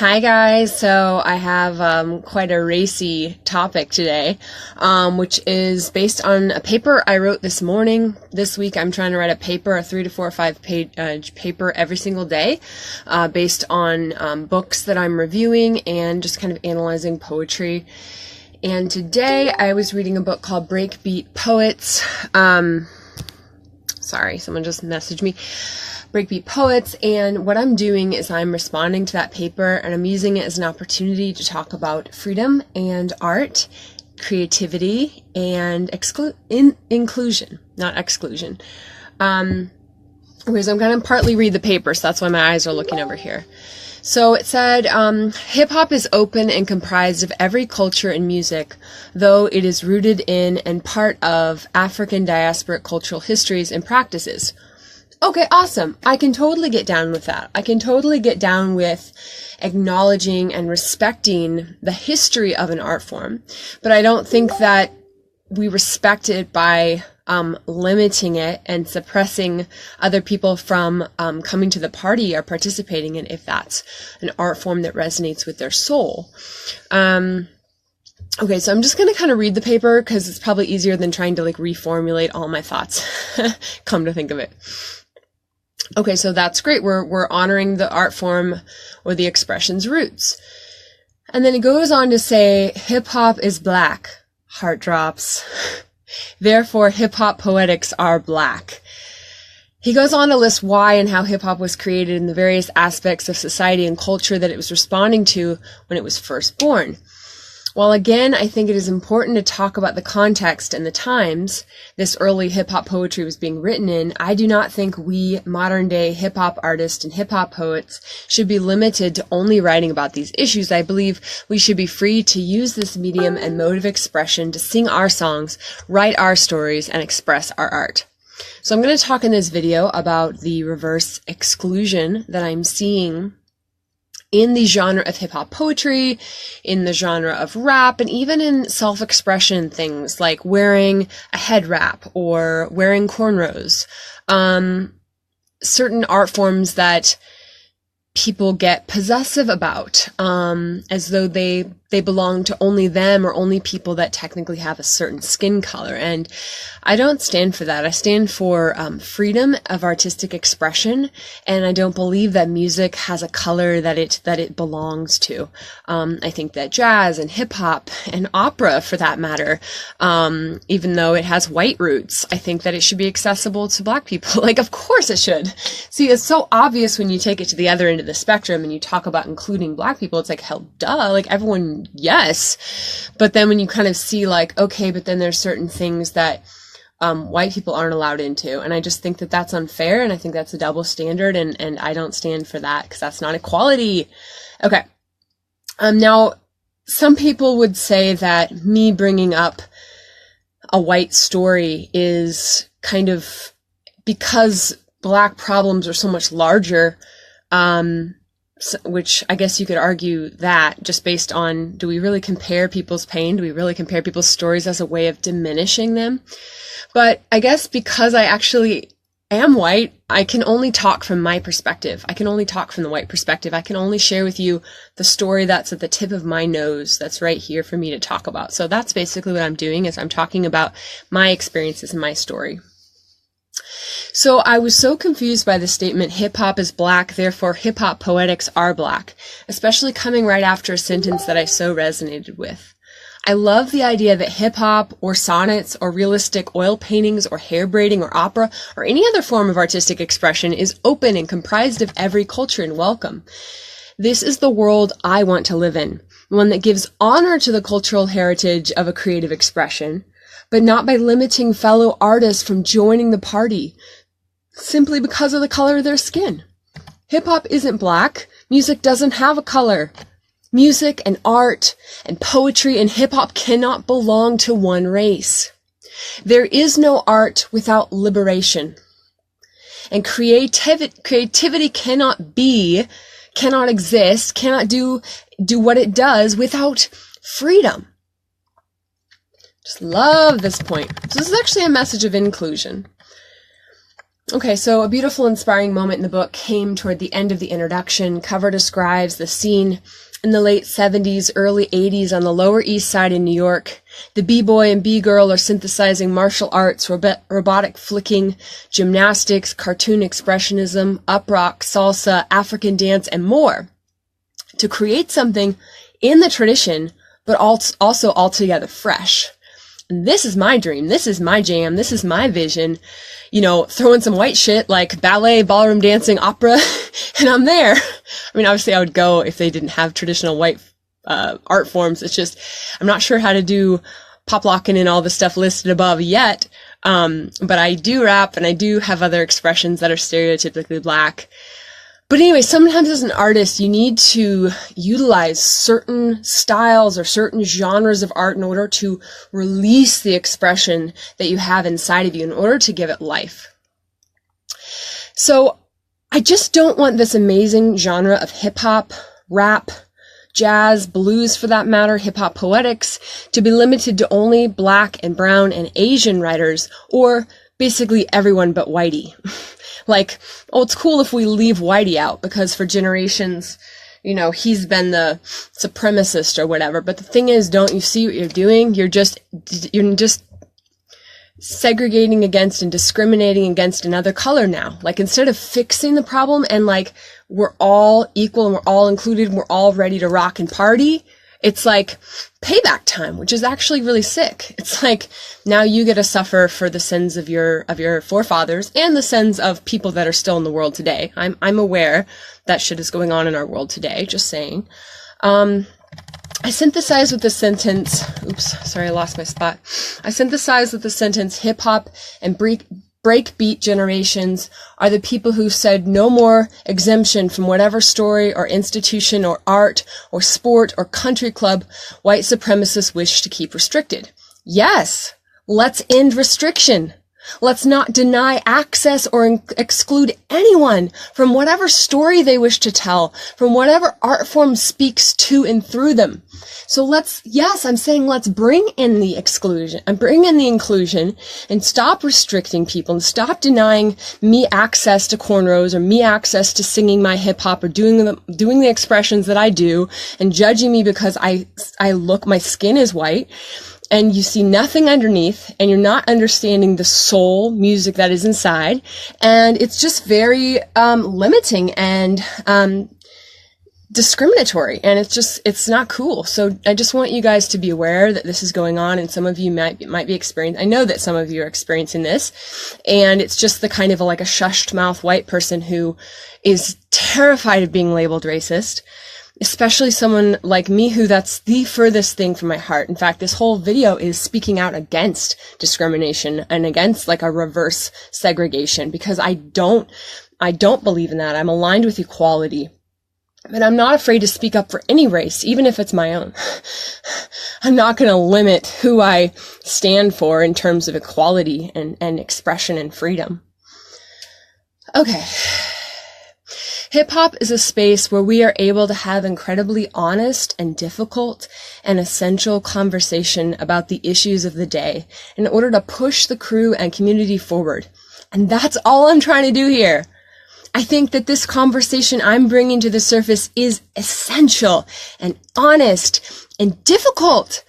Hi guys, so I have quite a racy topic today, which is based on a paper I wrote this morning. This week I'm trying to write a paper, a 3 to 4 or 5 page paper every single day, based on books that I'm reviewing and just kind of analyzing poetry. And today I was reading a book called Breakbeat Poets. Sorry, someone just messaged me. Breakbeat Poets, and what I'm doing is I'm responding to that paper and I'm using it as an opportunity to talk about freedom and art, creativity, and inclusion, not exclusion. Anyways, I'm going to partly read the paper, so that's why my eyes are looking over here. So it said, hip-hop is open and comprised of every culture and music, though it is rooted in and part of African diasporic cultural histories and practices. Okay, awesome. I can totally get down with that. I can totally get down with acknowledging and respecting the history of an art form, but I don't think that we respect it by limiting it and suppressing other people from coming to the party or participating in, if that's an art form that resonates with their soul. Okay, so I'm just going to kind of read the paper because it's probably easier than trying to reformulate all my thoughts, come to think of it. Okay, so that's great. We're honoring the art form or the expression's roots. And then it goes on to say, hip-hop is black. Heart drops. Therefore, hip-hop poetics are black. He goes on to list why and how hip-hop was created in the various aspects of society and culture that it was responding to when it was first born. While again, I think it is important to talk about the context and the times this early hip-hop poetry was being written in, I do not think we modern-day hip-hop artists and hip-hop poets should be limited to only writing about these issues. I believe we should be free to use this medium and mode of expression to sing our songs, write our stories, and express our art. So I'm going to talk in this video about the reverse exclusion that I'm seeing in the genre of hip-hop poetry, in the genre of rap, and even in self-expression things like wearing a head wrap or wearing cornrows. Certain art forms that people get possessive about, as though they belong to only them or only people that technically have a certain skin color. And I don't stand for that. I stand for freedom of artistic expression, and I don't believe that music has a color that it belongs to. I think that jazz and hip hop and opera, for that matter, even though it has white roots, I think that it should be accessible to Black people. Of course it should. See, it's so obvious when you take it to the other end of the spectrum and you talk about including Black people. It's hell duh, everyone, yes. But then when you kind of see okay, but then there's certain things that white people aren't allowed into. And I just think that that's unfair, and I think that's a double standard, and I don't stand for that because that's not equality. Okay. Now, some people would say that me bringing up a white story is kind of because Black problems are so much larger, which I guess you could argue that just based on, do we really compare people's pain? Do we really compare people's stories as a way of diminishing them? But I guess because I actually am white, I can only talk from my perspective. I can only talk from the white perspective. I can only share with you the story that's at the tip of my nose, that's right here for me to talk about. So that's basically what I'm doing, is I'm talking about my experiences and my story. So I was so confused by the statement, hip-hop is black, therefore hip-hop poetics are black, especially coming right after a sentence that I so resonated with. I love the idea that hip-hop or sonnets or realistic oil paintings or hair braiding or opera or any other form of artistic expression is open and comprised of every culture and welcome. This is the world I want to live in, one that gives honor to the cultural heritage of a creative expression, but not by limiting fellow artists from joining the party simply because of the color of their skin. Hip-hop isn't black. Music doesn't have a color. Music and art and poetry and hip-hop cannot belong to one race. There is no art without liberation. And creativity cannot exist, cannot do what it does without freedom. Just love this point. So this is actually a message of inclusion. Okay, so a beautiful, inspiring moment in the book came toward the end of the introduction. Cover describes the scene in the late 70s, early 80s on the Lower East Side in New York. The B-boy and B-girl are synthesizing martial arts, robotic flicking, gymnastics, cartoon expressionism, up-rock, salsa, African dance, and more to create something in the tradition, but also altogether fresh. And this is my dream. This is my jam. This is my vision. You know, throw in some white shit like ballet, ballroom dancing, opera, and I'm there. I mean, obviously I would go if they didn't have traditional white art forms. It's just, I'm not sure how to do pop locking and all the stuff listed above yet. But I do rap and I do have other expressions that are stereotypically Black. But anyway, sometimes as an artist, you need to utilize certain styles or certain genres of art in order to release the expression that you have inside of you, in order to give it life. So I just don't want this amazing genre of hip hop, rap, jazz, blues for that matter, hip hop poetics to be limited to only Black and brown and Asian writers, or basically everyone but Whitey. Like, oh, it's cool if we leave Whitey out because for generations, you know, he's been the supremacist or whatever. But the thing is, don't you see what you're doing? You're just segregating against and discriminating against another color now. Like, instead of fixing the problem and like, we're all equal and we're all included and we're all ready to rock and party, it's like payback time, which is actually really sick. It's like now you get to suffer for the sins of your forefathers and the sins of people that are still in the world today. I'm aware that shit is going on in our world today, just saying. I synthesize with the sentence, oops, sorry, I lost my spot. I synthesize with the sentence, hip hop and breakbeat generations are the people who said no more exemption from whatever story or institution or art or sport or country club white supremacists wish to keep restricted. Yes, let's end restriction. Let's not deny access or exclude anyone from whatever story they wish to tell, from whatever art form speaks to and through them. So I'm saying let's bring in the exclusion and bring in the inclusion and stop restricting people and stop denying me access to cornrows or me access to singing my hip hop or doing the expressions that I do and judging me because my skin is white. And you see nothing underneath, and you're not understanding the soul music that is inside, and it's just very limiting and discriminatory, and it's not cool. So I just want you guys to be aware that this is going on, and some of you might be experiencing. I know that some of you are experiencing this, and it's just the kind of like a shushed mouth white person who is terrified of being labeled racist. Especially someone like me who that's the furthest thing from my heart. In fact, this whole video is speaking out against discrimination and against like a reverse segregation because I don't believe in that. I'm aligned with equality. But I'm not afraid to speak up for any race, even if it's my own. I'm not going to limit who I stand for in terms of equality and expression and freedom. Okay. Hip-hop is a space where we are able to have incredibly honest and difficult and essential conversation about the issues of the day in order to push the crew and community forward. And that's all I'm trying to do here. I think that this conversation I'm bringing to the surface is essential and honest and difficult.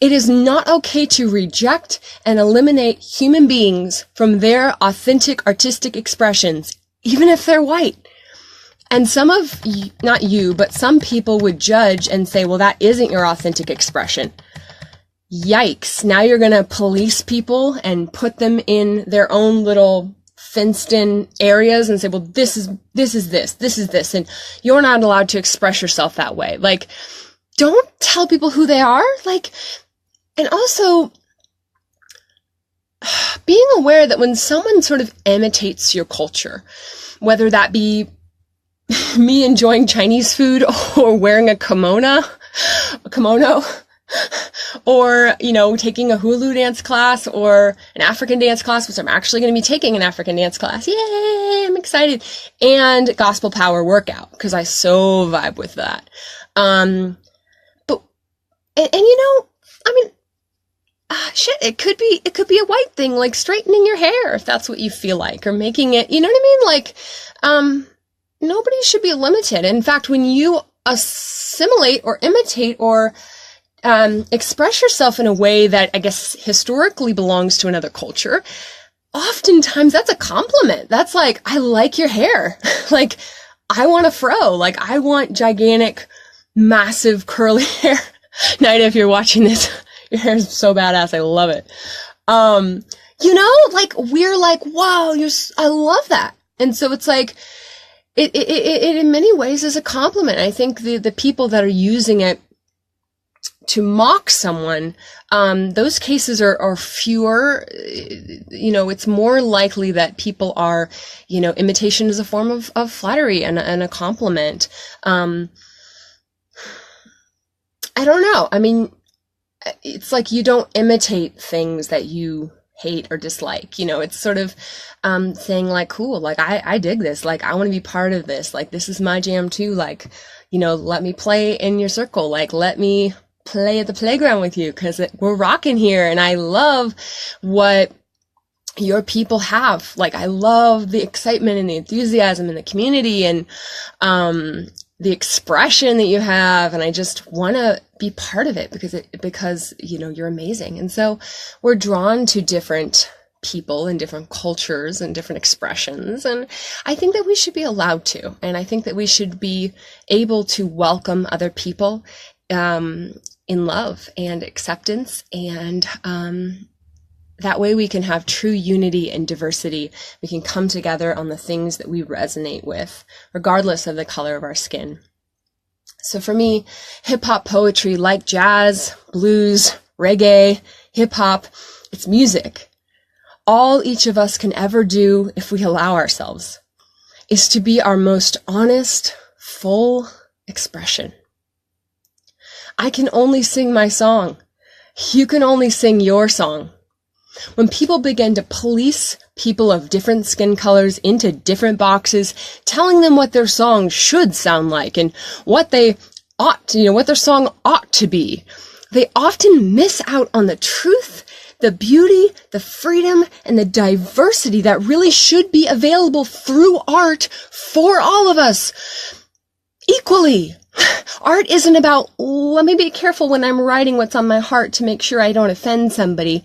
It is not okay to reject and eliminate human beings from their authentic artistic expressions, even if they're white. And some of, not you, but some people would judge and say, well, that isn't your authentic expression. Yikes. Now you're going to police people and put them in their own little fenced in areas and say, well, this is this. And you're not allowed to express yourself that way. Like, don't tell people who they are. Like, and also being aware that when someone sort of imitates your culture, whether that be me enjoying Chinese food or wearing a kimono, or, you know, taking a hula dance class or an African dance class, which I'm actually going to be taking an African dance class. Yay! I'm excited. And gospel power workout, because I so vibe with that. But you know, I mean, shit, it could be a white thing, like straightening your hair if that's what you feel like, or making it, you know what I mean? Like, nobody should be limited. In fact, when you assimilate or imitate or express yourself in a way that I guess historically belongs to another culture, oftentimes that's a compliment. That's like, I like your hair. Like, I want a fro. Like, I want gigantic, massive curly hair. Nida, if you're watching this, your hair is so badass. I love it. You know, like, we're like, wow, I love that. And so it's like, it in many ways is a compliment. I think the people that are using it to mock someone, those cases are fewer. You know, it's more likely that people are, you know, imitation is a form of flattery and a compliment. I don't know. I mean, it's like you don't imitate things that you hate or dislike. You know, it's sort of saying like, cool, like I dig this, like I want to be part of this, like this is my jam too, like, you know, let me play in your circle, like let me play at the playground with you, because we're rocking here, and I love what your people have. Like, I love the excitement and the enthusiasm in the community, and the expression that you have, and I just want to be part of it because you know, you're amazing. And so we're drawn to different people and different cultures and different expressions, and I think that we should be allowed to, and I think that we should be able to welcome other people in love and acceptance, and that way we can have true unity and diversity. We can come together on the things that we resonate with, regardless of the color of our skin. So for me, hip-hop poetry, like jazz, blues, reggae, hip-hop, it's music. All each of us can ever do, if we allow ourselves, is to be our most honest, full expression. I can only sing my song. You can only sing your song. When people begin to police people of different skin colors into different boxes, telling them what their song should sound like and what they ought to, you know, what their song ought to be, they often miss out on the truth, the beauty, the freedom, and the diversity that really should be available through art for all of us equally. Art isn't about, let me be careful when I'm writing what's on my heart to make sure I don't offend somebody.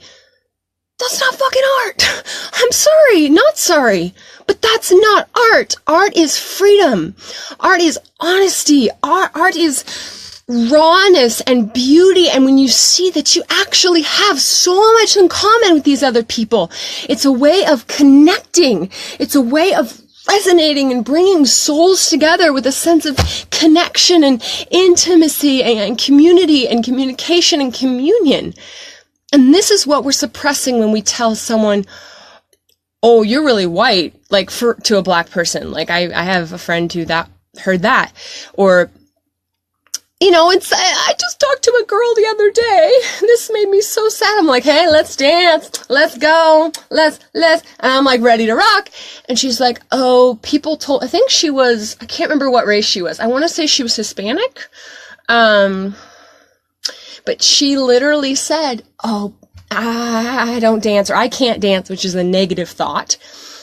That's not fucking art. I'm sorry, not sorry, but that's not art. Art is freedom. Art is honesty. Art is rawness and beauty. And when you see that you actually have so much in common with these other people, it's a way of connecting. It's a way of resonating and bringing souls together with a sense of connection and intimacy and community and communication and communion. And this is what we're suppressing when we tell someone, oh, you're really white, like to a black person. Like I have a friend who heard that, or, you know, I just talked to a girl the other day. This made me so sad. I'm like, hey, let's dance. Let's go. Let's, and I'm like ready to rock. And she's like, oh, I think she was, I can't remember what race she was. I want to say she was Hispanic. But she literally said, oh, I don't dance, or I can't dance, which is a negative thought.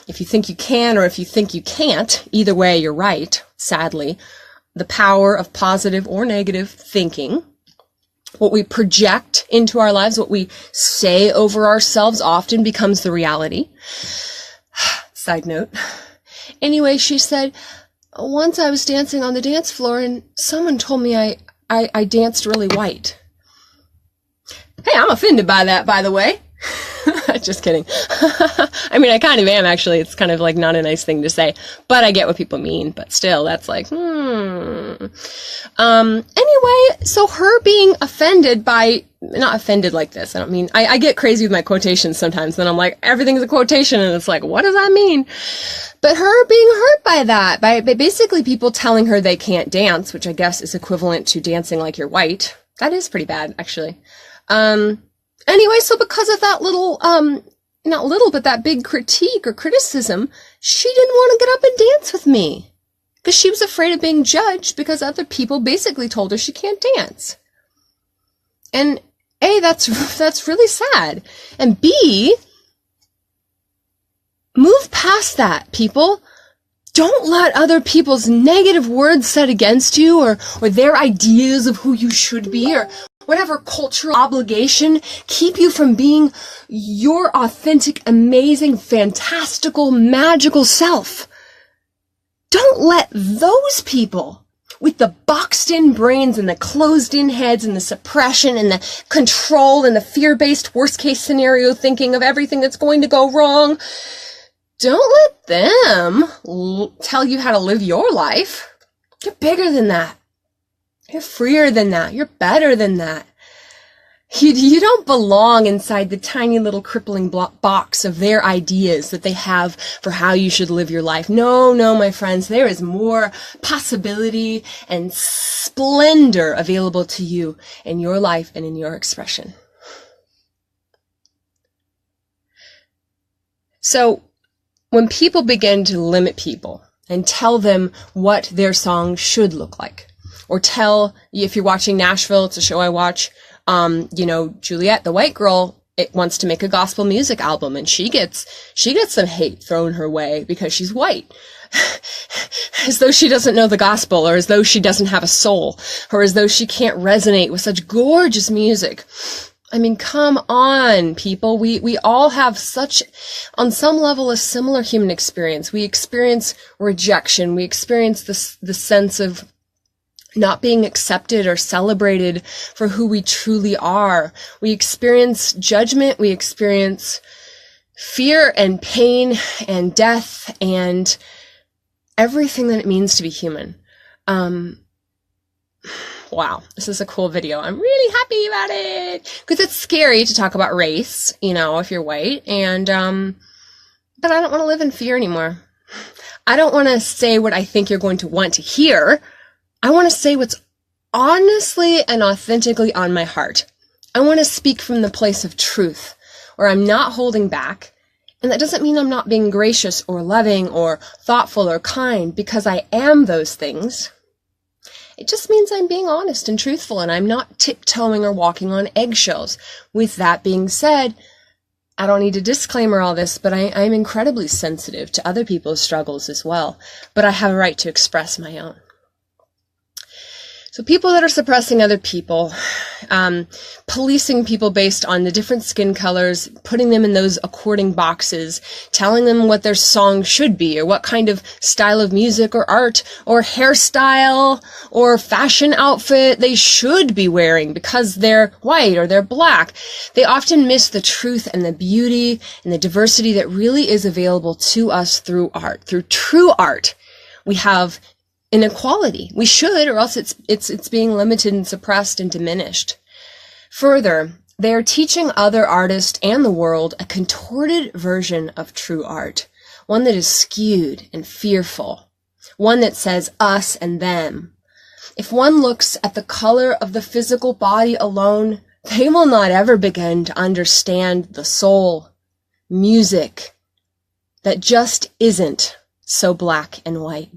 If you think you can, or if you think you can't, either way, you're right, sadly. The power of positive or negative thinking, what we project into our lives, what we say over ourselves often becomes the reality. Side note. Anyway, she said, once I was dancing on the dance floor and someone told me I danced really white. Hey, I'm offended by that, by the way. Just kidding. I mean, I kind of am, actually. It's kind of like not a nice thing to say, but I get what people mean. But still, that's like, Anyway, so her being offended by, not offended like this. I don't mean, I get crazy with my quotations sometimes. Then I'm like, everything's a quotation. And it's like, what does that mean? But her being hurt by that, by basically people telling her they can't dance, which I guess is equivalent to dancing like you're white. That is pretty bad, actually. Anyway, so because of that little, not little, but that big critique or criticism, she didn't want to get up and dance with me because she was afraid of being judged because other people basically told her she can't dance. And A, that's really sad. And B, move past that, people. Don't let other people's negative words said against you or their ideas of who you should be or whatever cultural obligation keep you from being your authentic, amazing, fantastical, magical self. Don't let those people with the boxed-in brains and the closed-in heads and the suppression and the control and the fear-based worst-case scenario thinking of everything that's going to go wrong, don't let them tell you how to live your life. You're bigger than that. You're freer than that. You're better than that. You don't belong inside the tiny little crippling box of their ideas that they have for how you should live your life. No, my friends, there is more possibility and splendor available to you in your life and in your expression. So, when people begin to limit people and tell them what their song should look like, or tell, if you're watching Nashville, it's a show I watch, Juliet, the white girl, wants to make a gospel music album, and she gets some hate thrown her way because she's white. As though she doesn't know the gospel, or as though she doesn't have a soul, or as though she can't resonate with such gorgeous music. I mean, come on, people. We all have such, on some level, a similar human experience. We experience rejection. We experience the sense of not being accepted or celebrated for who we truly are. We experience judgment. We experience fear and pain and death and everything that it means to be human. Wow, this is a cool video. I'm really happy about it because it's scary to talk about race, if you're white, and but I don't want to live in fear anymore. I don't want to say what I think you're going to want to hear. I want to say what's honestly and authentically on my heart. I want to speak from the place of truth, where I'm not holding back, and that doesn't mean I'm not being gracious or loving or thoughtful or kind, because I am those things. It just means I'm being honest and truthful, and I'm not tiptoeing or walking on eggshells. With that being said, I don't need to disclaimer all this, but I'm incredibly sensitive to other people's struggles as well. But I have a right to express my own. So people that are suppressing other people, policing people based on the different skin colors, putting them in those according boxes, telling them what their song should be, or what kind of style of music or art or hairstyle or fashion outfit they should be wearing because they're white or they're black. They often miss the truth and the beauty and the diversity that really is available to us through art. Through true art, we have inequality. We should, or else it's being limited and suppressed and diminished. Further, they are teaching other artists and the world a contorted version of true art, one that is skewed and fearful, one that says us and them. If one looks at the color of the physical body alone, they will not ever begin to understand the soul, music, that just isn't so black and white.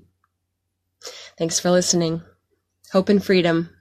Thanks for listening. Hope and freedom.